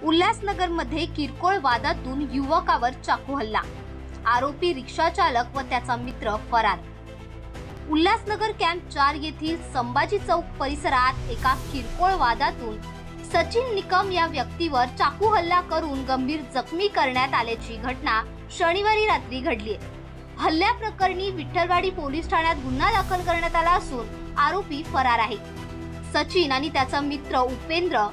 उल्हासनगरमध्ये किरकोळ वादातून युवकावर चाकू हल्ला, आरोपी रिक्षा चालक व त्याचा मित्र फरार। उल्हासनगर कॅम्प 4 येथील संभाजी चौक परिसरात एका किरकोळ वादातून सचिन निकम या व्यक्तीवर चाकू हल्ला करून गंभीर जखमी करण्यात आल्याची घटना शनिवारी रात्री घडली आहे। हल्ल्याप्रकरणी विठ्ठलवाडी पोलीस ठाण्यात गुन्हा दाखल करण्यात आला असून आरोपी फरार आहे। सचिन आणि त्याचा मित्र उपेंद्र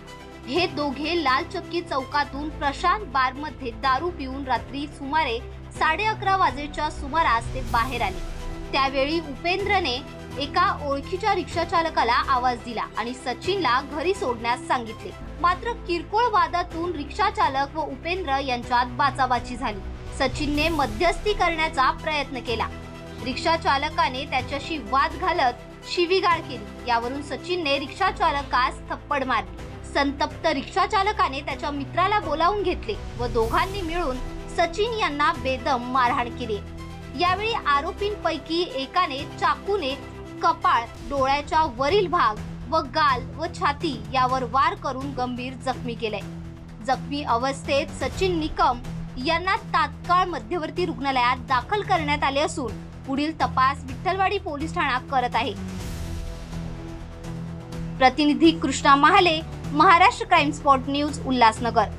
हे दोघे लाल चक्की चौकातून प्रशांत बारमध्ये दारू पिऊन रात्री सुमारे 11:30 वाजेच्या सुमारास ते बाहेर आले। त्यावेळी उपेंद्रने एका ओळखीच्या रिक्षा चालकाला आवाज दिला आणि सचिनला घरी सोडण्यास सांगितले। मात्र किरकोळ वादातून रिक्षा चालक व उपेंद्र यांच्यात बाचाबाची झाली। सचिनने मध्यस्थी करण्याचा प्रयत्न केला। रिक्षा चालकाने त्याच्याशी वाद घालत शिवीगाळ केली। यावरून सचिनने रिक्षा चालकास थप्पड मारली। संतप्त रिक्षा चालकाने त्याच्या मित्राला बोलावून घेतले व दोघांनी मिळून सचिन यांना बेदम मारहाण केली। यावेळी आरोपींपैकी एकाने चाकूने कपाळ, डोळ्याच्या वरील भाग व गाल व छाती यावर वार करून गंभीर जखमी केले। जखमी अवस्थेत सचिन निकम यांना तात्काळ मध्यवर्ती रुग्णालयात दाखल करण्यात आले असून पुढील तपास विठ्ठलवाडी पोलीस ठाणा करत आहे। प्रतिनिधी Krishna Mahale, Maharashtra crime spot news, Ulhasnagar.